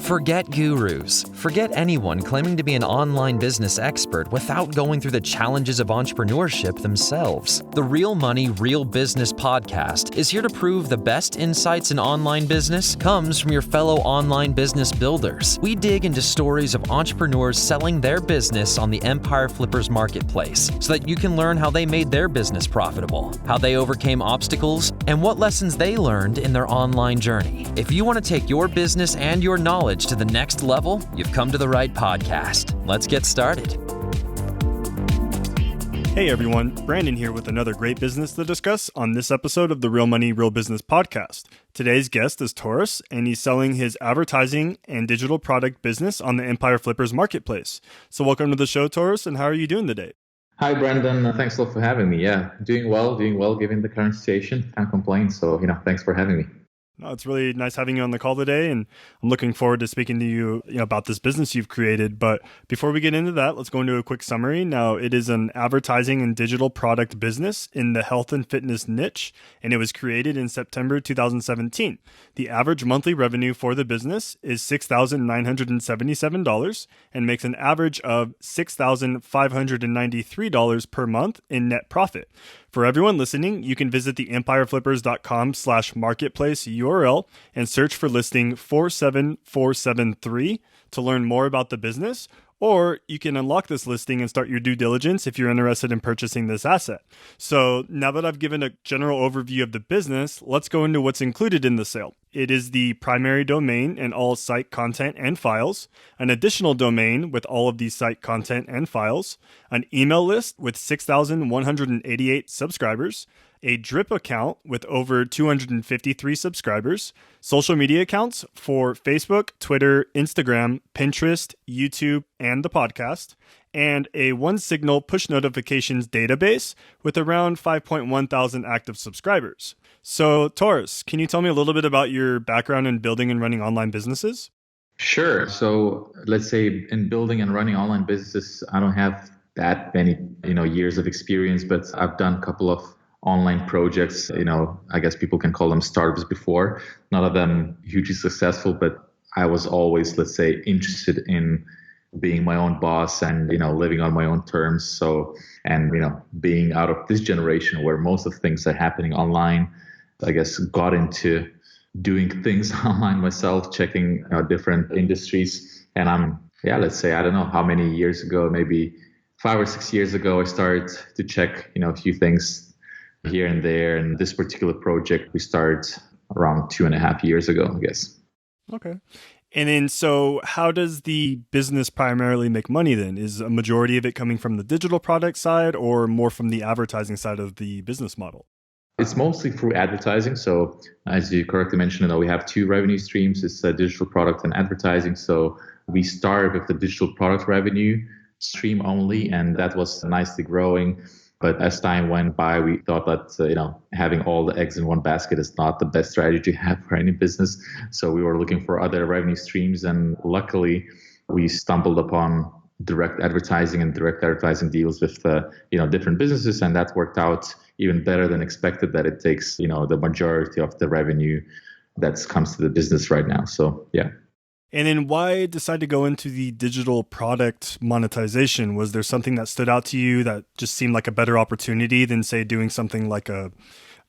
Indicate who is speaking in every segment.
Speaker 1: Forget gurus. Forget anyone claiming to be an online business expert without going through the challenges of entrepreneurship themselves. The Real Money, Real Business podcast is here to prove the best insights in online business comes from your fellow online business builders. We dig into stories of entrepreneurs selling their business on the Empire Flippers marketplace so that you can learn how they made their business profitable, how they overcame obstacles, and what lessons they learned in their online journey. If you want to take your business and your knowledge to the next level, you've come to the right podcast. Let's get started.
Speaker 2: Hey everyone, Branden here with another great business to discuss on this episode of the Real Money, Real Business podcast. Today's guest is Taurus, and he's selling his advertising and digital product business on the Empire Flippers marketplace. So welcome to the show, Taurus, and how are you doing today?
Speaker 3: Hi, Branden. Thanks a lot for having me. Yeah, doing well given the current situation. Can't complain. So, thanks for having me.
Speaker 2: No, it's really nice having you on the call today, and I'm looking forward to speaking to you, about this business you've created. But before we get into that, let's go into a quick summary. Now, it is an advertising and digital product business in the health and fitness niche, and it was created in September 2017. The average monthly revenue for the business is $6,977 and makes an average of $6,593 per month in net profit. For everyone listening, you can visit the empireflippers.com/marketplace URL and search for listing 47473 to learn more about the business, or you can unlock this listing and start your due diligence if you're interested in purchasing this asset. So now that I've given a general overview of the business, let's go into what's included in the sale. It is the primary domain and all site content and files, an additional domain with all of these site content and files, an email list with 6,188 subscribers, a drip account with over 253 subscribers, social media accounts for Facebook, Twitter, Instagram, Pinterest, YouTube, and the podcast, and a OneSignal push notifications database with around 5.1 thousand active subscribers. So, Taurus, can you tell me a little bit about your background in building and running online businesses?
Speaker 3: Sure. So let's say in building and running online businesses, I don't have that many, years of experience, but I've done a couple of online projects, I guess people can call them startups before. None of them hugely successful, but I was always, let's say, interested in being my own boss and, living on my own terms. So, and, being out of this generation where most of things are happening online, I guess got into doing things online myself, checking different industries. And let's say, I don't know how many years ago, maybe 5 or 6 years ago, I started to check, a few things here and there. And this particular project we started around 2.5 years ago, I guess.
Speaker 2: Okay. And then, so how does the business primarily make money then? Is a majority of it coming from the digital product side or more from the advertising side of the business model?
Speaker 3: It's mostly through advertising. So as you correctly mentioned, we have two revenue streams. It's digital product and advertising. So we started with the digital product revenue stream only, and that was nicely growing. But as time went by, we thought that, having all the eggs in one basket is not the best strategy to have for any business. So we were looking for other revenue streams. And luckily, we stumbled upon direct advertising deals with, different businesses. And that worked out even better than expected, that it takes, the majority of the revenue that comes to the business right now. So, yeah.
Speaker 2: And then why decide to go into the digital product monetization? Was there something that stood out to you that just seemed like a better opportunity than, say, doing something like a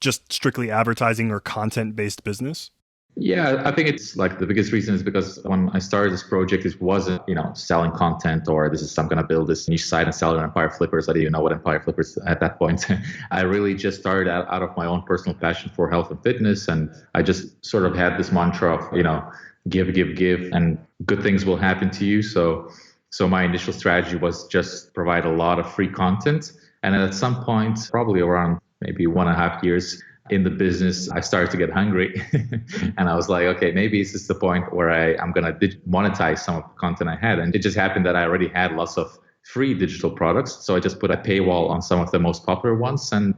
Speaker 2: just strictly advertising or content-based business?
Speaker 3: Yeah, I think it's like the biggest reason is because when I started this project, it wasn't, selling content or I'm going to build this niche site and sell it on Empire Flippers. I didn't even know what Empire Flippers at that point. I really just started out of my own personal passion for health and fitness. And I just sort of had this mantra of, give, and good things will happen to you. So my initial strategy was just provide a lot of free content. And at some point, probably around maybe 1.5 years in the business, I started to get hungry. And I was like, okay, maybe this is the point where I'm going to monetize some of the content I had. And it just happened that I already had lots of free digital products. So I just put a paywall on some of the most popular ones. And,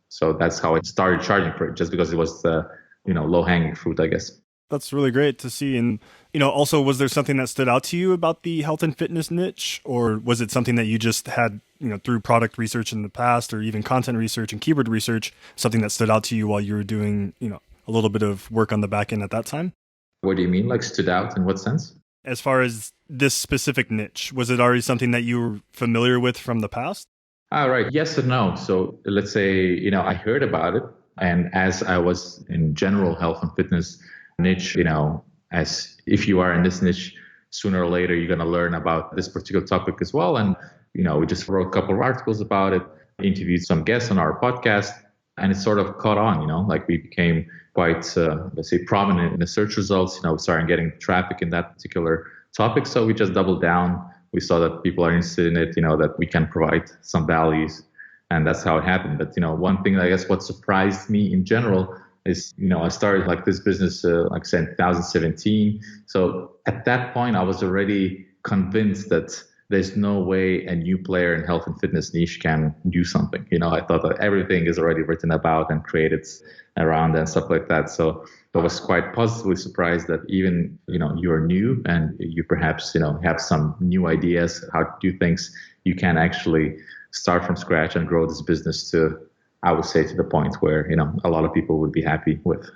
Speaker 3: so that's how I started charging for it, just because it was the, low-hanging fruit, I guess.
Speaker 2: That's really great to see. And, also, was there something that stood out to you about the health and fitness niche? Or was it something that you just had, through product research in the past, or even content research and keyword research, something that stood out to you while you were doing, a little bit of work on the back end at that time?
Speaker 3: What do you mean? Like stood out in what sense?
Speaker 2: As far as this specific niche, was it already something that you were familiar with from the past?
Speaker 3: All right. Yes and no. So let's say, I heard about it. And as I was in general health and fitness niche, as if you are in this niche, sooner or later, you're going to learn about this particular topic as well. And, we just wrote a couple of articles about it, interviewed some guests on our podcast, and it sort of caught on, like we became quite, let's say, prominent in the search results, starting getting traffic in that particular topic. So we just doubled down. We saw that people are interested in it, that we can provide some values. And that's how it happened. But, one thing, I guess, what surprised me in general is, I started like this business, like I said, in 2017. So at that point, I was already convinced that there's no way a new player in health and fitness niche can do something. I thought that everything is already written about and created around and stuff like that. So I was quite positively surprised that even, you're new and you perhaps, have some new ideas how to do things. You can actually start from scratch and grow this business to, I would say, to the point where, a lot of people would be happy with.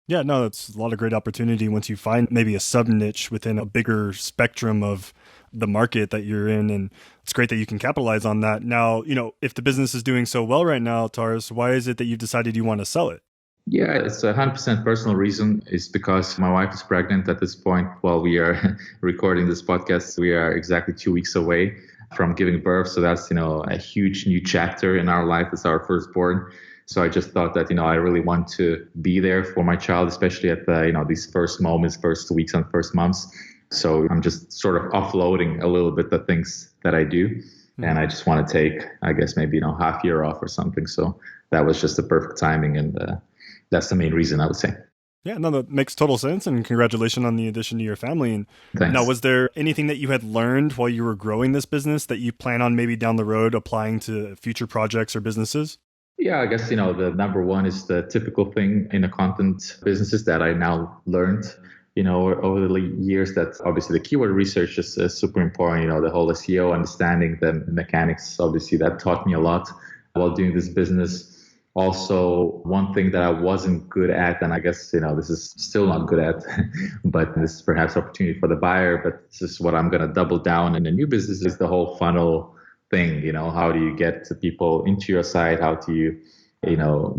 Speaker 2: Yeah, no, that's a lot of great opportunity once you find maybe a sub niche within a bigger spectrum of the market that you're in. And it's great that you can capitalize on that. Now, if the business is doing so well right now, Taurus, why is it that you've decided you want to sell it?
Speaker 3: Yeah, it's 100% personal reason. It's because my wife is pregnant at this point. While we are recording this podcast, we are exactly 2 weeks away from giving birth. So that's, a huge new chapter in our life. It's our firstborn. So I just thought that, I really want to be there for my child, especially at the, these first moments, first weeks and first months. So I'm just sort of offloading a little bit the things that I do. Mm-hmm. And I just want to take, I guess, maybe, half year off or something. So that was just the perfect timing. And that's the main reason, I would say.
Speaker 2: Yeah, no, that makes total sense. And congratulations on the addition to your family. And
Speaker 3: Thanks.
Speaker 2: Now, was there anything that you had learned while you were growing this business that you plan on maybe down the road applying to future projects or businesses?
Speaker 3: Yeah, I guess, the number one is the typical thing in the content businesses that I now learned, over the years, that obviously the keyword research is super important, the whole SEO, understanding the mechanics, obviously that taught me a lot while doing this business. Also, one thing that I wasn't good at, and I guess, this is still not good at, but this is perhaps opportunity for the buyer, but this is what I'm going to double down in the new business, is the whole funnel thing. How do you get people into your site? How do you,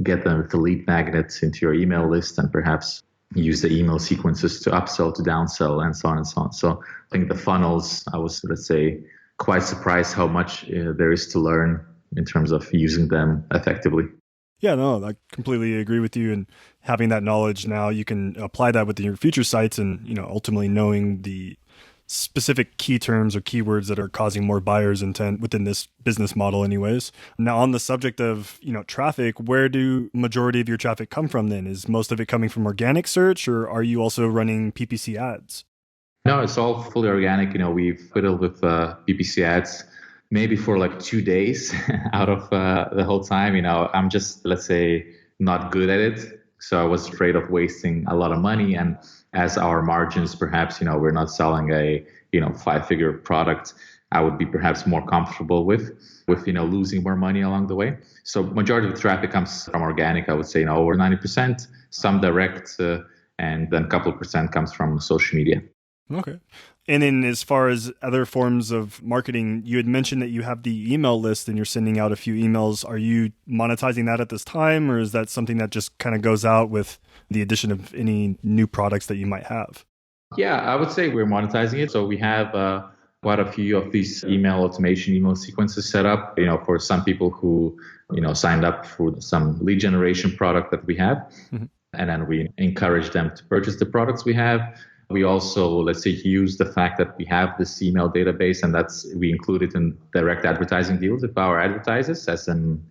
Speaker 3: get them to lead magnets into your email list, and perhaps use the email sequences to upsell, to downsell, and so on and so on. So I think the funnels, I was, let's say, quite surprised how much there is to learn in terms of using them effectively.
Speaker 2: Yeah, no, I completely agree with you. And having that knowledge now, you can apply that with your future sites and, ultimately knowing the specific key terms or keywords that are causing more buyers' intent within this business model anyways. Now, on the subject of, traffic, where do majority of your traffic come from then? Is most of it coming from organic search, or are you also running PPC ads?
Speaker 3: No, it's all fully organic. We've fiddled with PPC ads maybe for like 2 days out of the whole time. I'm just, let's say, not good at it. So I was afraid of wasting a lot of money. And as our margins, perhaps, we're not selling a, 5-figure product, I would be perhaps more comfortable with, losing more money along the way. So majority of the traffic comes from organic, I would say, over 90%, some direct, and then a couple of percent comes from social media.
Speaker 2: Okay. And then as far as other forms of marketing, you had mentioned that you have the email list and you're sending out a few emails. Are you monetizing that at this time, or is that something that just kind of goes out with the addition of any new products that you might have?
Speaker 3: Yeah, I would say we're monetizing it. So we have quite a few of these email sequences set up, for some people who, signed up for some lead generation product that we have. Mm-hmm. And then we encourage them to purchase the products we have. We also, let's say, use the fact that we have this email database, and we include it in direct advertising deals with our advertisers, as in,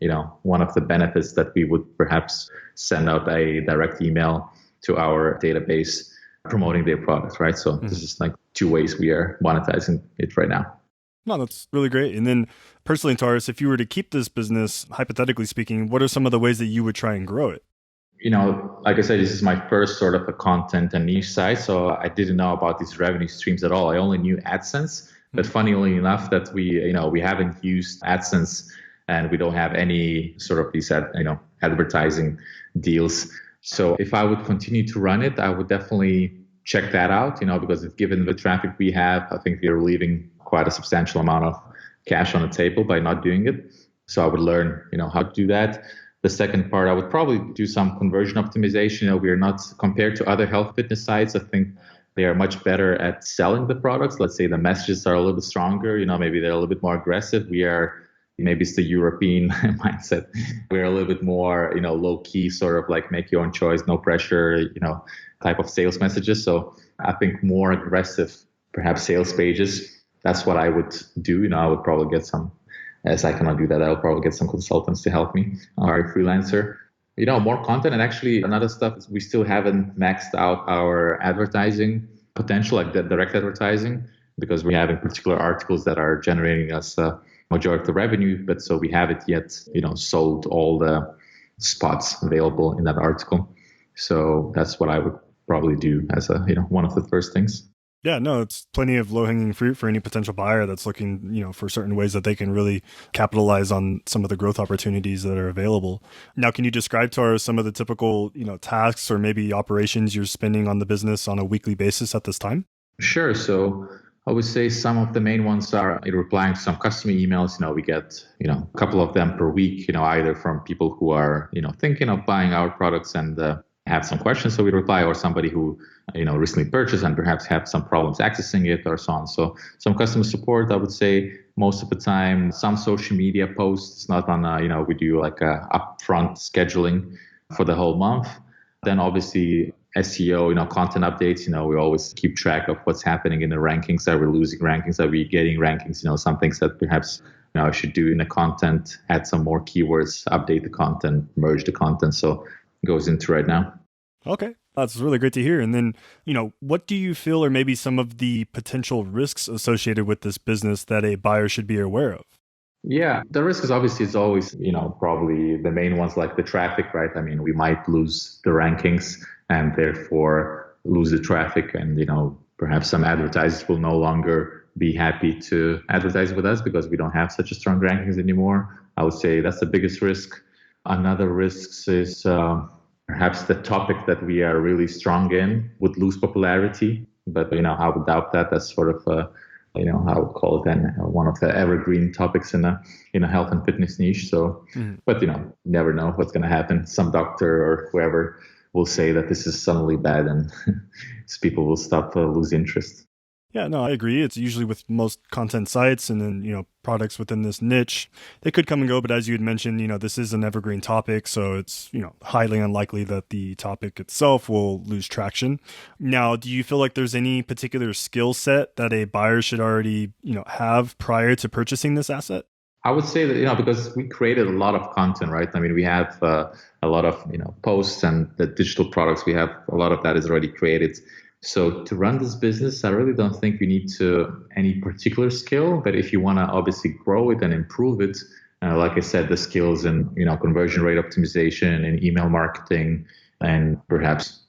Speaker 3: one of the benefits that we would perhaps send out a direct email to our database promoting their products, right? So This is like 2 ways we are monetizing it right now.
Speaker 2: No, that's really great. And then personally, Taurus, if you were to keep this business, hypothetically speaking, what are some of the ways that you would try and grow it?
Speaker 3: Like I said, this is my first sort of a content and niche site. So I didn't know about these revenue streams at all. I only knew AdSense. But funnily enough, that we haven't used AdSense, and we don't have any sort of these advertising deals. So if I would continue to run it, I would definitely check that out, because given the traffic we have, I think we're leaving quite a substantial amount of cash on the table by not doing it. So I would learn, how to do that. The second part, I would probably do some conversion optimization. We are not, compared to other health fitness sites, I think they are much better at selling the products. Let's say the messages are a little bit stronger, maybe they're a little bit more aggressive. Maybe it's the European mindset. We're a little bit more, low key, sort of like make your own choice, no pressure, type of sales messages. So I think more aggressive, perhaps sales pages. That's what I would do. I would probably get some, as I cannot do that, I'll probably get some consultants to help me, or a freelancer. More content. And actually another stuff is we still haven't maxed out our advertising potential, like the direct advertising, because we're having particular articles that are generating us majority of the revenue, but so we haven't yet, sold all the spots available in that article. So that's what I would probably do as one of the first things.
Speaker 2: Yeah, no, it's plenty of low-hanging fruit for any potential buyer that's looking, for certain ways that they can really capitalize on some of the growth opportunities that are available. Now, can you describe to us some of the typical, tasks or maybe operations you're spending on the business on a weekly basis at this time?
Speaker 3: Sure. So I would say some of the main ones are replying to some customer emails. We get, a couple of them per week, either from people who are, thinking of buying our products and have some questions. So we reply, or somebody who, recently purchased and perhaps have some problems accessing it or so on. So some customer support, I would say most of the time, some social media posts, not on, we do like a upfront scheduling for the whole month. Then obviously SEO, content updates, we always keep track of what's happening in the rankings. Are we losing rankings? Are we getting rankings? Some things that perhaps I should do in the content, add some more keywords, update the content, merge the content. So it goes into right now.
Speaker 2: Okay. That's really great to hear. And then, what do you feel are maybe some of the potential risks associated with this business that a buyer should be aware of?
Speaker 3: Yeah, the risk is always, probably the main ones like the traffic, right? I mean, we might lose the rankings and therefore lose the traffic, and, perhaps some advertisers will no longer be happy to advertise with us because we don't have such a strong rankings anymore. I would say that's the biggest risk. Another risk is perhaps the topic that we are really strong in would lose popularity, but, I would doubt that. That's sort of I would call it then one of the evergreen topics in a health and fitness niche. So, but never know what's going to happen. Some doctor or whoever will say that this is suddenly bad, and people will stop lose interest.
Speaker 2: Yeah, no, I agree. It's usually with most content sites and then, products within this niche, they could come and go. But as you had mentioned, this is an evergreen topic. So it's, highly unlikely that the topic itself will lose traction. Now, do you feel like there's any particular skill set that a buyer should already, have prior to purchasing this asset?
Speaker 3: I would say that, because we created a lot of content, right? I mean, we have a lot of, posts and the digital products. We have a lot of that is already created. So to run this business, I really don't think you need any particular skill. But if you want to obviously grow it and improve it, like I said, the skills in, conversion rate optimization and email marketing, and perhaps,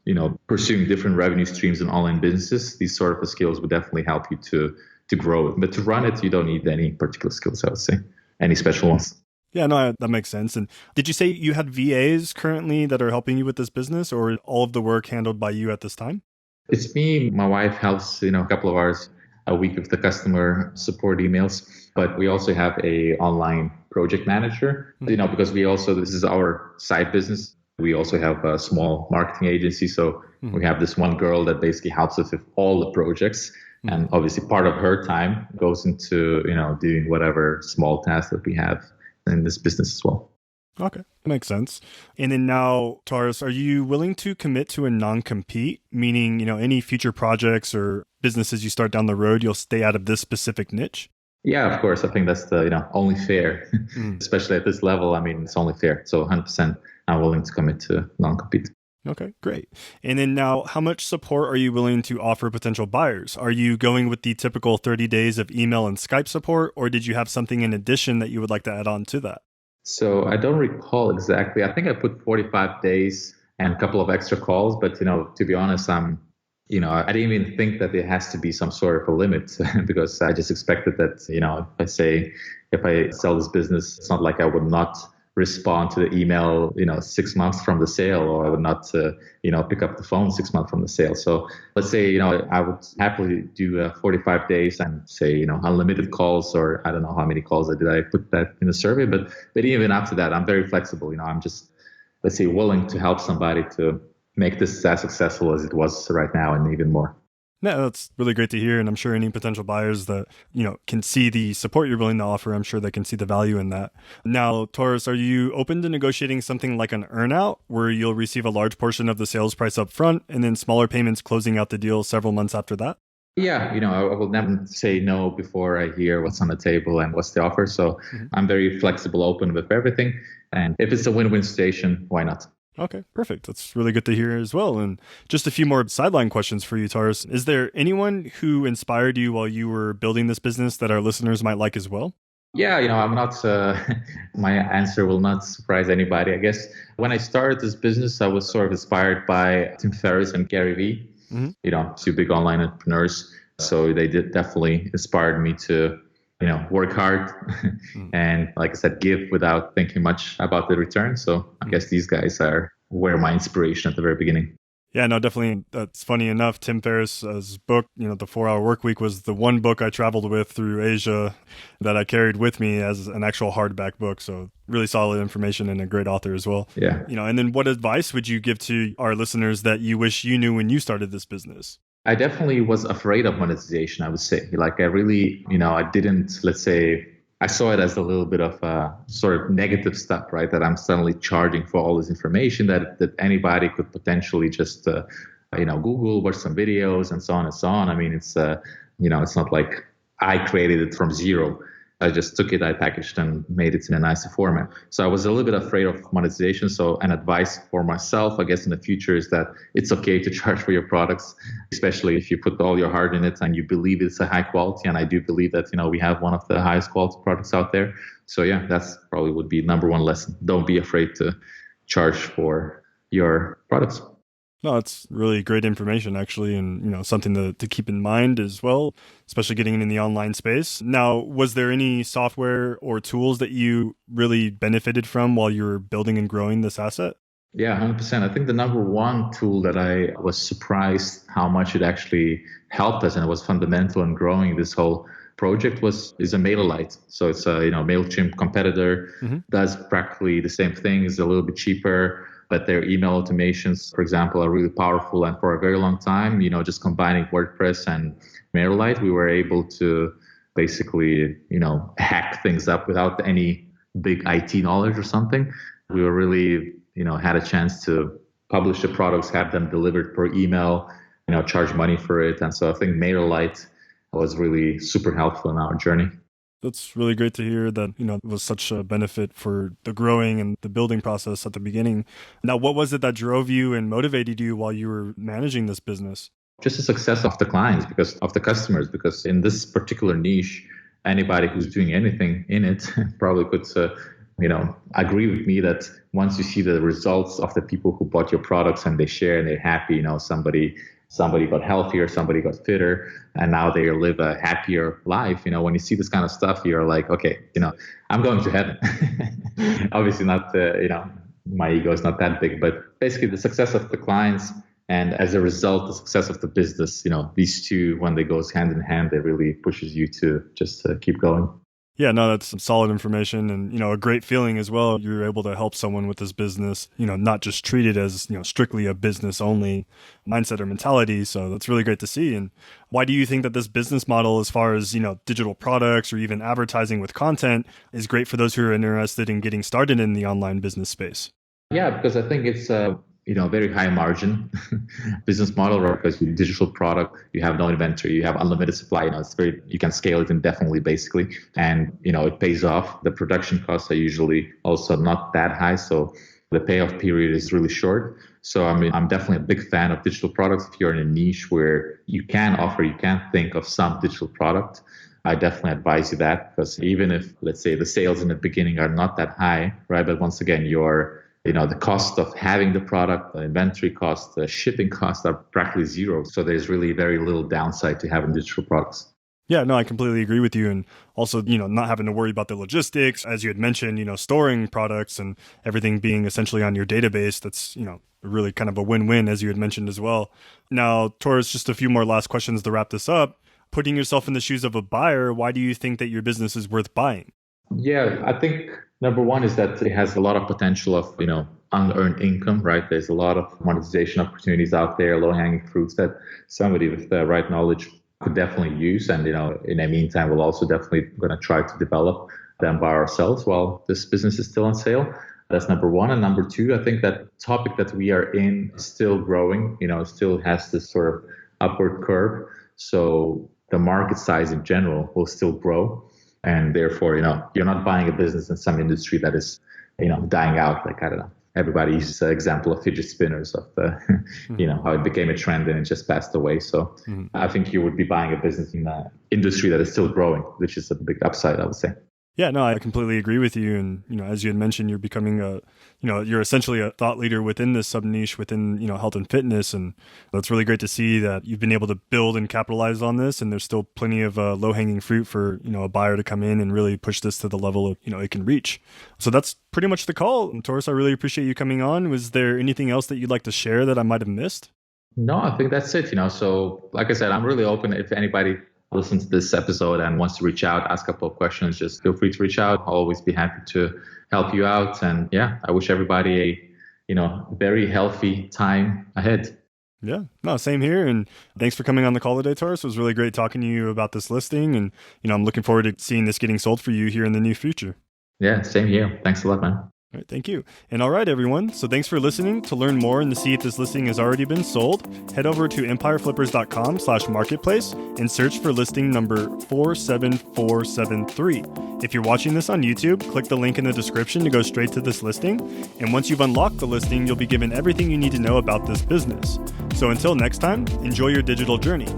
Speaker 3: pursuing different revenue streams in online businesses, these sort of skills would definitely help you to grow it. But to run it, you don't need any particular skills, I would say, any special ones.
Speaker 2: Yeah, no, that makes sense. And did you say you had VAs currently that are helping you with this business, or all of the work handled by you at this time?
Speaker 3: It's me. My wife helps, a couple of hours a week with the customer support emails, but we also have a online project manager, because this is our side business. We also have a small marketing agency. So we have this one girl that basically helps us with all the projects. And obviously part of her time goes into, doing whatever small tasks that we have in this business as well.
Speaker 2: Okay, that makes sense. And then now, Taras, are you willing to commit to a non-compete, meaning, any future projects or businesses you start down the road, you'll stay out of this specific niche?
Speaker 3: Yeah, of course. I think that's the, only fair, especially at this level. I mean, it's only fair. So 100% I'm willing to commit to non-compete.
Speaker 2: Okay, great. And then now, how much support are you willing to offer potential buyers? Are you going with the typical 30 days of email and Skype support, or did you have something in addition that you would like to add on to that?
Speaker 3: So I don't recall exactly. I think I put 45 days and a couple of extra calls, but, to be honest, I didn't even think that there has to be some sort of a limit because I just expected that, if I sell this business, it's not like I would not respond to the email, 6 months from the sale, or I would not, pick up the phone 6 months from the sale. So let's say, I would happily do 45 days and say, unlimited calls, or I don't know how many calls I put that in the survey, but even after that, I'm very flexible. I'm just, let's say, willing to help somebody to make this as successful as it was right now and even more.
Speaker 2: Yeah, that's really great to hear. And I'm sure any potential buyers that, can see the support you're willing to offer, I'm sure they can see the value in that. Now, Taurus, are you open to negotiating something like an earnout where you'll receive a large portion of the sales price up front and then smaller payments closing out the deal several months after that?
Speaker 3: Yeah, I will never say no before I hear what's on the table and what's the offer. So I'm very flexible, open with everything. And if it's a win-win situation, why not?
Speaker 2: Okay, perfect. That's really good to hear as well. And just a few more sideline questions for you, Taurus. Is there anyone who inspired you while you were building this business that our listeners might like as well?
Speaker 3: Yeah, I'm not, my answer will not surprise anybody. I guess when I started this business, I was sort of inspired by Tim Ferriss and Gary Vee, two big online entrepreneurs. So they did definitely inspired me to, work hard and, like I said, give without thinking much about the return. So I guess these guys were my inspiration at the very beginning.
Speaker 2: Yeah, no, definitely. That's funny enough. Tim Ferriss's book, The 4 Hour Workweek, was the one book I traveled with through Asia that I carried with me as an actual hardback book. So really solid information and a great author as well.
Speaker 3: Yeah.
Speaker 2: And then what advice would you give to our listeners that you wish you knew when you started this business?
Speaker 3: I definitely was afraid of monetization, I would say. Like I really, I didn't, let's say, I saw it as a little bit of a sort of negative stuff, right? That I'm suddenly charging for all this information that anybody could potentially just, Google, watch some videos and so on and so on. I mean, it's not like I created it from zero. I just took it, I packaged and made it in a nicer format. So I was a little bit afraid of monetization. So an advice for myself, I guess, in the future is that it's okay to charge for your products, especially if you put all your heart in it and you believe it's a high quality. And I do believe that, we have one of the highest quality products out there. So yeah, that's probably would be number one lesson. Don't be afraid to charge for your products.
Speaker 2: No, it's really great information, actually, and something to keep in mind as well, especially getting in the online space. Now, was there any software or tools that you really benefited from while you were building and growing this asset?
Speaker 3: Yeah, 100%. I think the number one tool that I was surprised how much it actually helped us and it was fundamental in growing this whole project is a MailerLite. So it's a MailChimp competitor, does practically the same thing, is a little bit cheaper. But their email automations, for example, are really powerful. And for a very long time, just combining WordPress and MailerLite, we were able to basically, hack things up without any big IT knowledge or something. We were really, had a chance to publish the products, have them delivered per email, charge money for it. And so I think MailerLite was really super helpful in our journey.
Speaker 2: That's really great to hear that, it was such a benefit for the growing and the building process at the beginning. Now, what was it that drove you and motivated you while you were managing this business?
Speaker 3: Just the success of the clients, because of the customers, because in this particular niche, anybody who's doing anything in it probably could, agree with me that once you see the results of the people who bought your products and they share and they're happy, somebody got healthier, somebody got fitter, and now they live a happier life. When you see this kind of stuff, you're like, okay, I'm going to heaven. Obviously not, my ego is not that big, but basically the success of the clients and as a result, the success of the business, these two, when they goes hand in hand, they really pushes you to just keep going.
Speaker 2: Yeah, no, that's some solid information and, a great feeling as well. You're able to help someone with this business, not just treat it as, strictly a business only mindset or mentality. So that's really great to see. And why do you think that this business model, as far as, digital products or even advertising with content, is great for those who are interested in getting started in the online business space?
Speaker 3: Yeah, because I think it's very high margin business model, right? Because you digital product, you have no inventory, you have unlimited supply. You can scale it indefinitely, basically, and it pays off. The production costs are usually also not that high, so the payoff period is really short. So I'm definitely a big fan of digital products. If you're in a niche where you can think of some digital product, I definitely advise you that, because even if, let's say, the sales in the beginning are not that high, right? But once again, the cost of having the product, the inventory cost, the shipping costs are practically zero. So there's really very little downside to having digital products.
Speaker 2: Yeah, no, I completely agree with you. And also, not having to worry about the logistics, as you had mentioned, storing products and everything being essentially on your database. That's, really kind of a win-win, as you had mentioned as well. Now, Taurus, just a few more last questions to wrap this up. Putting yourself in the shoes of a buyer, why do you think that your business is worth buying?
Speaker 3: Yeah, I think number one is that it has a lot of potential of, unearned income, right? There's a lot of monetization opportunities out there, low-hanging fruits that somebody with the right knowledge could definitely use. And, in the meantime, we'll also definitely going to try to develop them by ourselves while this business is still on sale. That's number one. And number two, I think that topic that we are in is still growing, still has this sort of upward curve. So the market size in general will still grow. And therefore, you're not buying a business in some industry that is, dying out. Like, I don't know, everybody uses the example of fidget spinners of the, how it became a trend and it just passed away. So I think you would be buying a business in an industry that is still growing, which is a big upside, I would say.
Speaker 2: Yeah, no, I completely agree with you. And, as you had mentioned, you're becoming you're essentially a thought leader within this sub niche within, health and fitness. And it's really great to see that you've been able to build and capitalize on this. And there's still plenty of low hanging fruit for, a buyer to come in and really push this to the level of, it can reach. So that's pretty much the call. And Taurus, I really appreciate you coming on. Was there anything else that you'd like to share that I might have missed?
Speaker 3: No, I think that's it. So like I said, I'm really open if anybody listens to this episode and wants to reach out, ask a couple of questions, just feel free to reach out. I'll always be happy to help you out. And yeah, I wish everybody a, very healthy time ahead.
Speaker 2: Yeah, no, same here. And thanks for coming on the call today, Taurus. It was really great talking to you about this listing. And, I'm looking forward to seeing this getting sold for you here in the near future.
Speaker 3: Yeah, same here. Thanks a lot, man.
Speaker 2: All right, thank you. And all right, everyone. So thanks for listening. To learn more and to see if this listing has already been sold, head over to empireflippers.com/marketplace and search for listing number 47473. If you're watching this on YouTube, click the link in the description to go straight to this listing. And once you've unlocked the listing, you'll be given everything you need to know about this business. So until next time, enjoy your digital journey.